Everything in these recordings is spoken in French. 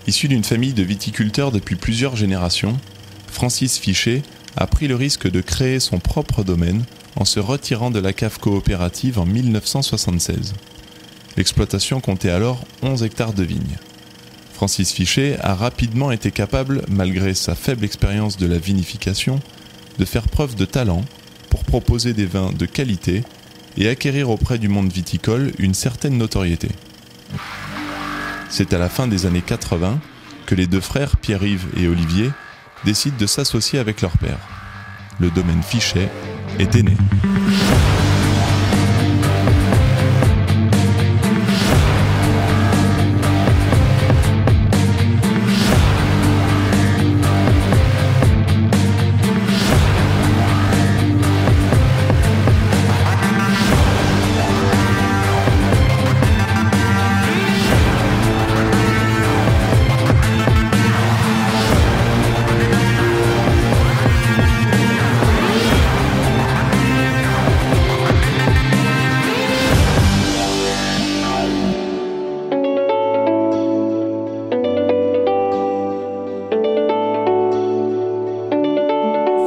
Issu d'une famille de viticulteurs depuis plusieurs générations, Francis Fichet a pris le risque de créer son propre domaine en se retirant de la cave coopérative en 1976. L'exploitation comptait alors 11 hectares de vignes. Francis Fichet a rapidement été capable, malgré sa faible expérience de la vinification, de faire preuve de talent pour proposer des vins de qualité et acquérir auprès du monde viticole une certaine notoriété. C'est à la fin des années 80 que les deux frères, Pierre-Yves et Olivier, décident de s'associer avec leur père. Le domaine Fichet était né.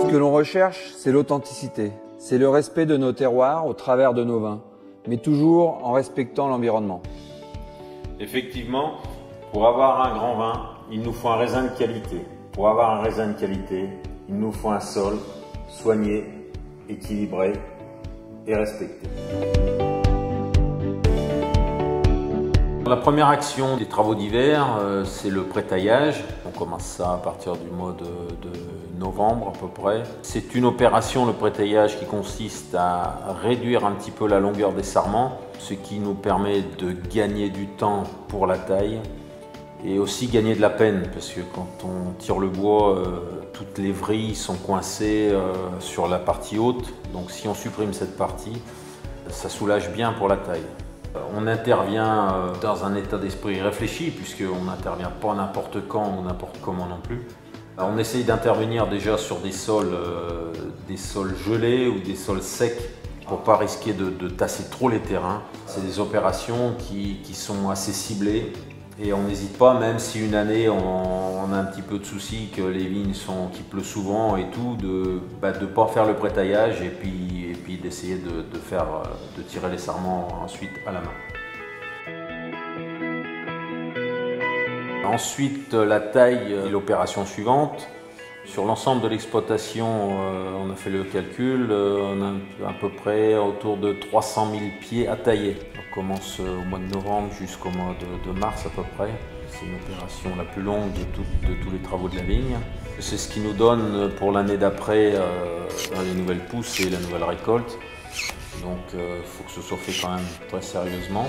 Ce que l'on recherche, c'est l'authenticité, c'est le respect de nos terroirs au travers de nos vins, mais toujours en respectant l'environnement. Effectivement, pour avoir un grand vin, il nous faut un raisin de qualité. Pour avoir un raisin de qualité, il nous faut un sol soigné, équilibré et respecté. La première action des travaux d'hiver, c'est le pré-taillage. On commence ça à partir du mois de novembre à peu près. C'est une opération, le pré-taillage, qui consiste à réduire un petit peu la longueur des sarments, ce qui nous permet de gagner du temps pour la taille et aussi gagner de la peine, parce que quand on tire le bois, toutes les vrilles sont coincées sur la partie haute. Donc si on supprime cette partie, ça soulage bien pour la taille. On intervient dans un état d'esprit réfléchi, puisqu'on n'intervient pas n'importe quand ou n'importe comment non plus. On essaye d'intervenir déjà sur des sols gelés ou des sols secs pour ne pas risquer de tasser trop les terrains. C'est des opérations qui sont assez ciblées et on n'hésite pas, même si une année on a un petit peu de soucis, que les vignes qu'il pleut souvent et tout, de ne pas faire le pré-taillage et puis d'essayer de tirer les sarments ensuite à la main. Ensuite, la taille est l'opération suivante. Sur l'ensemble de l'exploitation, on a fait le calcul, on a à peu près autour de 300 000 pieds à tailler. On commence au mois de novembre jusqu'au mois de mars à peu près. C'est une opération la plus longue de tous les travaux de la vigne. C'est ce qui nous donne pour l'année d'après les nouvelles pousses et la nouvelle récolte. Donc il faut que ce soit fait quand même très sérieusement.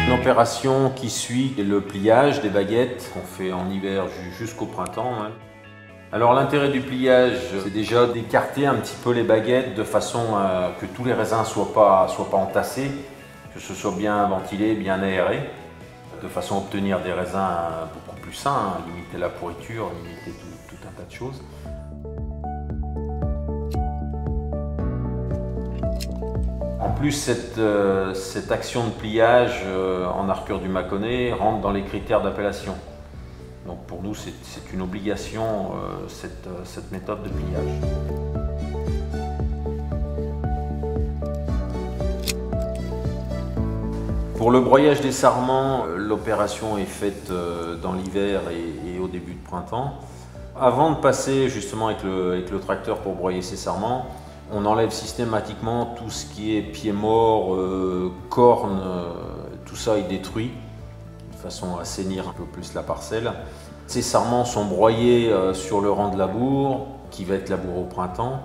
Une opération qui suit le pliage des baguettes qu'on fait en hiver jusqu'au printemps. Alors l'intérêt du pliage, c'est déjà d'écarter un petit peu les baguettes de façon que tous les raisins ne soient pas entassés, que ce soit bien ventilé, bien aéré, de façon à obtenir des raisins beaucoup plus sains, limiter la pourriture, limiter tout un tas de choses. En plus, cette action de pliage en Arcure du Mâconnais rentre dans les critères d'appellation. Donc pour nous, c'est une obligation, cette méthode de pliage. Pour le broyage des sarments, l'opération est faite dans l'hiver et au début de printemps. Avant de passer justement avec le tracteur pour broyer ces sarments, on enlève systématiquement tout ce qui est pieds morts, cornes, tout ça est détruit de façon à assainir un peu plus la parcelle. Ces sarments sont broyés sur le rang de labour, qui va être labour au printemps.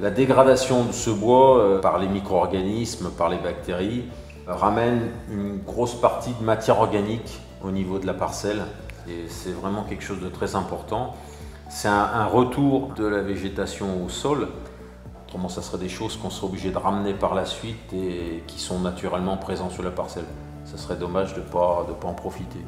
La dégradation de ce bois par les micro-organismes, par les bactéries, ramène une grosse partie de matière organique au niveau de la parcelle. Et c'est vraiment quelque chose de très important. C'est un retour de la végétation au sol. Autrement, ça serait des choses qu'on serait obligé de ramener par la suite et qui sont naturellement présentes sur la parcelle. Ça serait dommage de ne pas en profiter.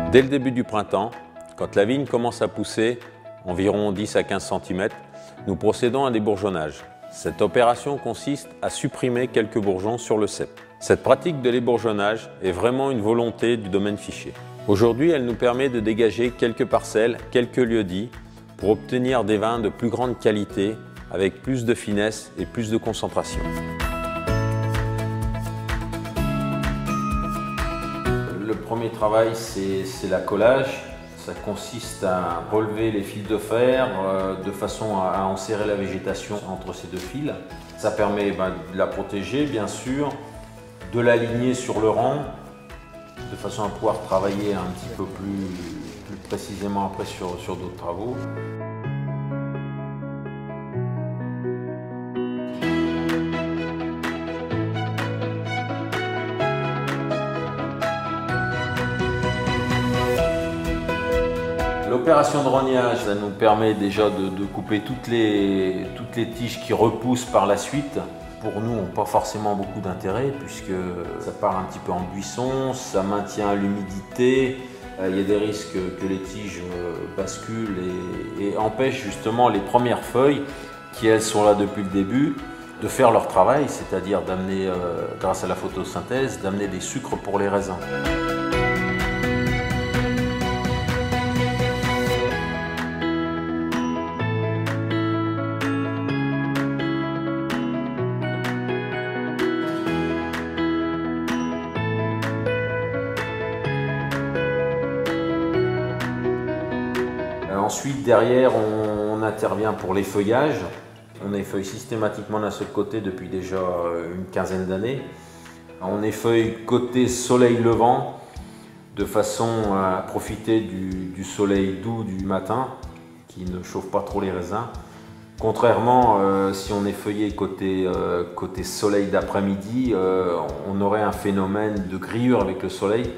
Dès le début du printemps, quand la vigne commence à pousser, environ 10 à 15 cm, nous procédons à des bourgeonnages. Cette opération consiste à supprimer quelques bourgeons sur le cep. Cette pratique de l'ébourgeonnage est vraiment une volonté du domaine Fichet. Aujourd'hui, elle nous permet de dégager quelques parcelles, quelques lieux-dits, pour obtenir des vins de plus grande qualité, avec plus de finesse et plus de concentration. Le premier travail, c'est l'accolage. Ça consiste à relever les fils de fer de façon à enserrer la végétation entre ces deux fils. Ça permet de la protéger, bien sûr, de l'aligner sur le rang, de façon à pouvoir travailler un petit peu plus précisément après sur d'autres travaux. L'opération de rognage, ça nous permet déjà de couper toutes les tiges qui repoussent par la suite. Pour nous, n'ont pas forcément beaucoup d'intérêt puisque ça part un petit peu en buisson, ça maintient l'humidité. Il y a des risques que les tiges basculent et empêchent justement les premières feuilles qui, elles, sont là depuis le début, de faire leur travail, c'est-à-dire d'amener, grâce à la photosynthèse, d'amener des sucres pour les raisins. Ensuite, derrière, on intervient pour l'effeuillage. On effeuille systématiquement d'un seul côté depuis déjà une quinzaine d'années. On effeuille côté soleil levant de façon à profiter du soleil doux du matin qui ne chauffe pas trop les raisins. Contrairement, si on effeuillait côté soleil d'après-midi, on aurait un phénomène de grillure avec le soleil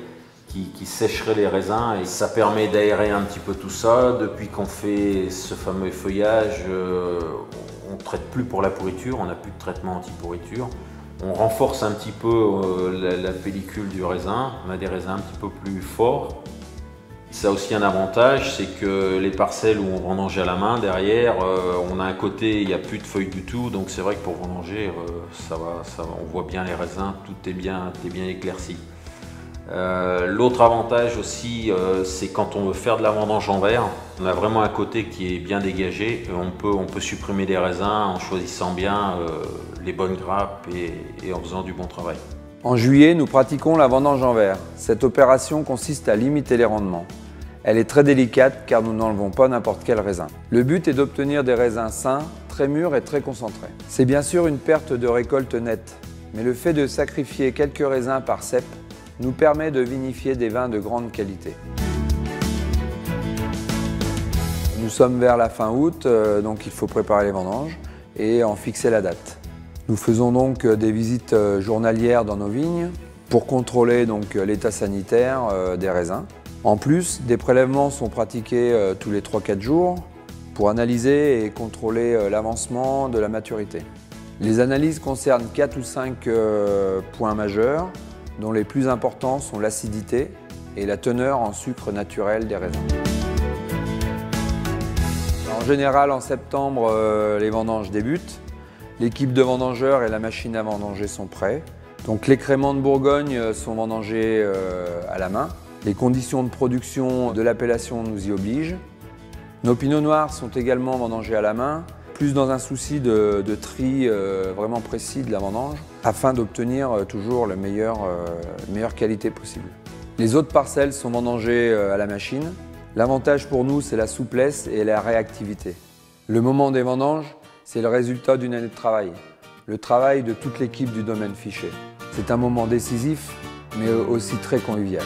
qui sécherait les raisins et ça permet d'aérer un petit peu tout ça. Depuis qu'on fait ce fameux feuillage, on ne traite plus pour la pourriture, on n'a plus de traitement anti-pourriture. On renforce un petit peu la pellicule du raisin, on a des raisins un petit peu plus forts. Ça a aussi un avantage, c'est que les parcelles où on vendange à la main, derrière, on a un côté, il n'y a plus de feuilles du tout, donc c'est vrai que pour vendanger, on voit bien les raisins, tout est bien éclairci. L'autre avantage aussi, c'est quand on veut faire de la vendange en verre, on a vraiment un côté qui est bien dégagé. On peut supprimer les raisins en choisissant bien les bonnes grappes et en faisant du bon travail. En juillet, nous pratiquons la vendange en verre. Cette opération consiste à limiter les rendements. Elle est très délicate car nous n'enlevons pas n'importe quel raisin. Le but est d'obtenir des raisins sains, très mûrs et très concentrés. C'est bien sûr une perte de récolte nette, mais le fait de sacrifier quelques raisins par cep nous permet de vinifier des vins de grande qualité. Nous sommes vers la fin août, donc il faut préparer les vendanges et en fixer la date. Nous faisons donc des visites journalières dans nos vignes pour contrôler l'état sanitaire des raisins. En plus, des prélèvements sont pratiqués tous les 3-4 jours pour analyser et contrôler l'avancement de la maturité. Les analyses concernent 4 ou 5 points majeurs, dont les plus importants sont l'acidité et la teneur en sucre naturel des raisins. En général, en septembre, les vendanges débutent. L'équipe de vendangeurs et la machine à vendanger sont prêts. Donc les créments de Bourgogne sont vendangés à la main. Les conditions de production de l'appellation nous y obligent. Nos pinots noirs sont également vendangés à la main, plus dans un souci de tri vraiment précis de la vendange, afin d'obtenir toujours la meilleure qualité possible. Les autres parcelles sont vendangées à la machine. L'avantage pour nous, c'est la souplesse et la réactivité. Le moment des vendanges, c'est le résultat d'une année de travail. Le travail de toute l'équipe du domaine Fichet. C'est un moment décisif, mais aussi très convivial.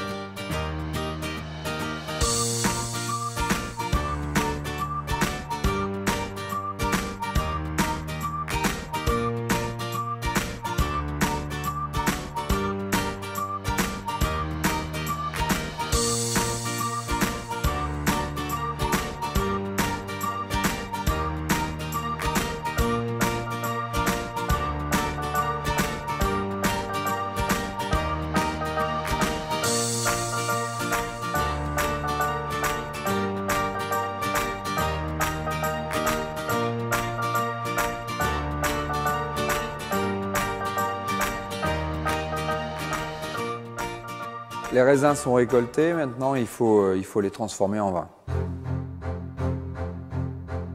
Les raisins sont récoltés, maintenant il faut les transformer en vin.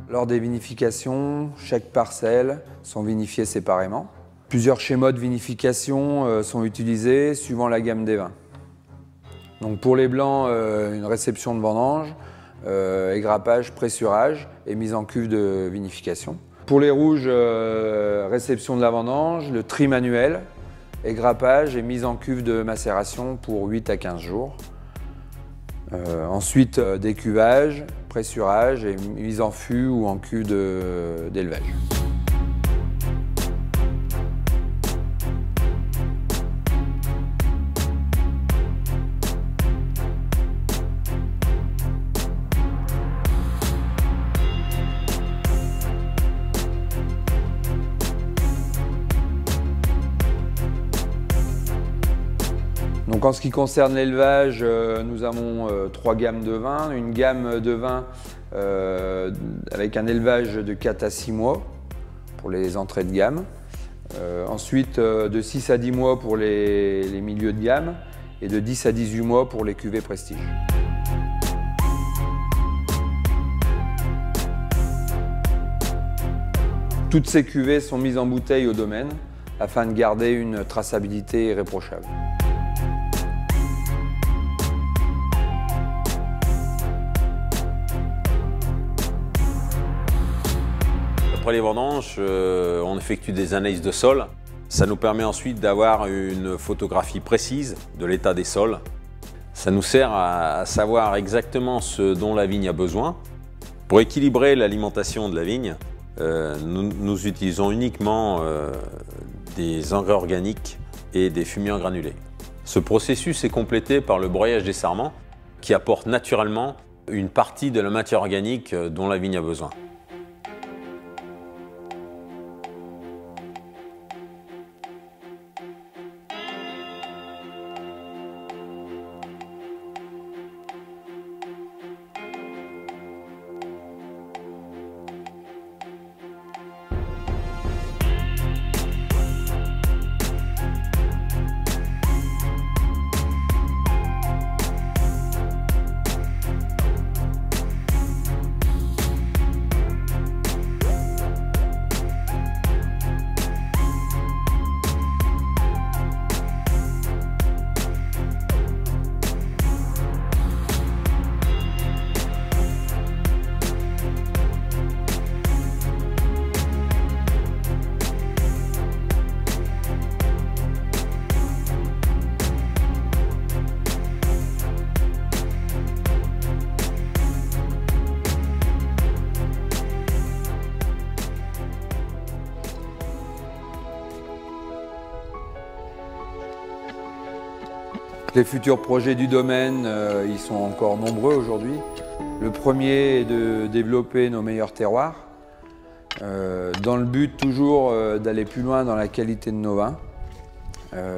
Lors des vinifications, chaque parcelle sont vinifiées séparément. Plusieurs schémas de vinification sont utilisés suivant la gamme des vins. Donc pour les blancs, une réception de vendange, égrappage, pressurage et mise en cuve de vinification. Pour les rouges, réception de la vendange, le tri manuel, égrappage et mise en cuve de macération pour 8 à 15 jours. Ensuite, décuvage, pressurage et mise en fût ou en cuve d'élevage. Donc en ce qui concerne l'élevage, nous avons 3 gammes de vins. Une gamme de vins avec un élevage de 4 à 6 mois pour les entrées de gamme. Ensuite de 6 à 10 mois pour les milieux de gamme et de 10 à 18 mois pour les cuvées prestige. Toutes ces cuvées sont mises en bouteille au domaine afin de garder une traçabilité irréprochable. Après les vendanges, on effectue des analyses de sol. Ça nous permet ensuite d'avoir une photographie précise de l'état des sols. Ça nous sert à savoir exactement ce dont la vigne a besoin. Pour équilibrer l'alimentation de la vigne, nous utilisons uniquement des engrais organiques et des fumiers en granulés. Ce processus est complété par le broyage des sarments qui apporte naturellement une partie de la matière organique dont la vigne a besoin. Les futurs projets du domaine, ils sont encore nombreux aujourd'hui. Le premier est de développer nos meilleurs terroirs, dans le but toujours d'aller plus loin dans la qualité de nos vins.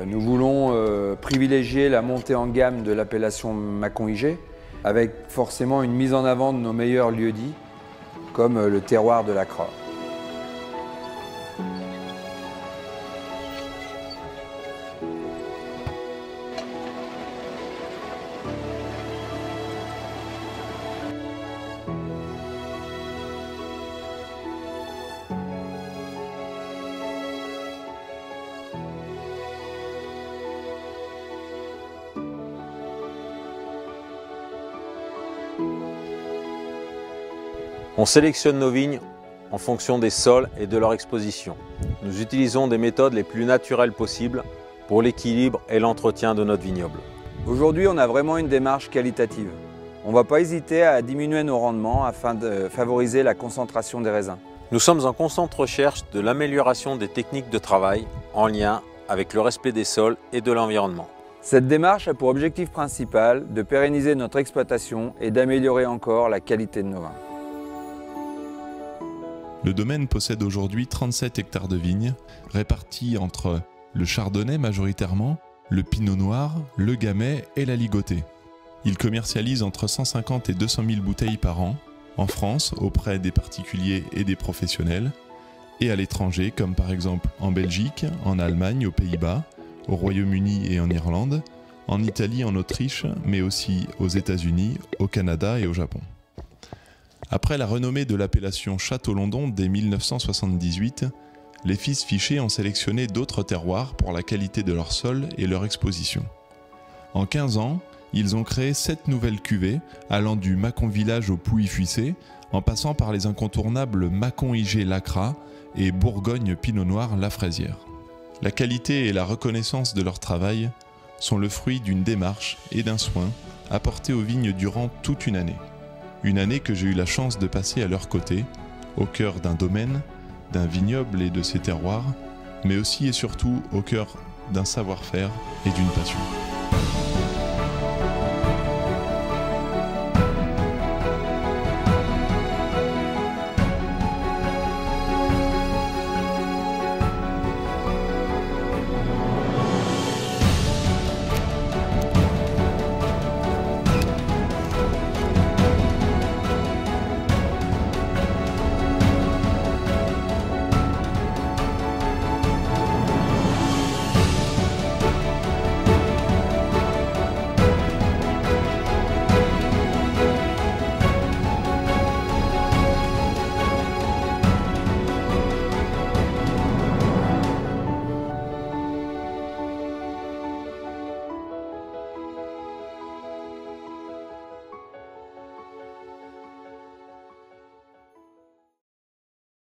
Nous voulons privilégier la montée en gamme de l'appellation Mâcon-Igé, avec forcément une mise en avant de nos meilleurs lieux-dits, comme le terroir de la Croix. On sélectionne nos vignes en fonction des sols et de leur exposition. Nous utilisons des méthodes les plus naturelles possibles pour l'équilibre et l'entretien de notre vignoble. Aujourd'hui, on a vraiment une démarche qualitative. On ne va pas hésiter à diminuer nos rendements afin de favoriser la concentration des raisins. Nous sommes en constante recherche de l'amélioration des techniques de travail en lien avec le respect des sols et de l'environnement. Cette démarche a pour objectif principal de pérenniser notre exploitation et d'améliorer encore la qualité de nos vins. Le domaine possède aujourd'hui 37 hectares de vignes, répartis entre le chardonnay majoritairement, le pinot noir, le gamay et la ligotée. Il commercialise entre 150 et 200 000 bouteilles par an, en France auprès des particuliers et des professionnels, et à l'étranger comme par exemple en Belgique, en Allemagne, aux Pays-Bas, au Royaume-Uni et en Irlande, en Italie, en Autriche, mais aussi aux États-Unis, au Canada et au Japon. Après la renommée de l'appellation Château-London dès 1978, les fils Fichet ont sélectionné d'autres terroirs pour la qualité de leur sol et leur exposition. En 15 ans, ils ont créé 7 nouvelles cuvées, allant du Mâcon Village au Pouilly-Fuissé, en passant par les incontournables Mâcon IG Lacras et Bourgogne Pinot Noir La Fraisière. La qualité et la reconnaissance de leur travail sont le fruit d'une démarche et d'un soin apportés aux vignes durant toute une année. Une année que j'ai eu la chance de passer à leur côté, au cœur d'un domaine, d'un vignoble et de ses terroirs, mais aussi et surtout au cœur d'un savoir-faire et d'une passion.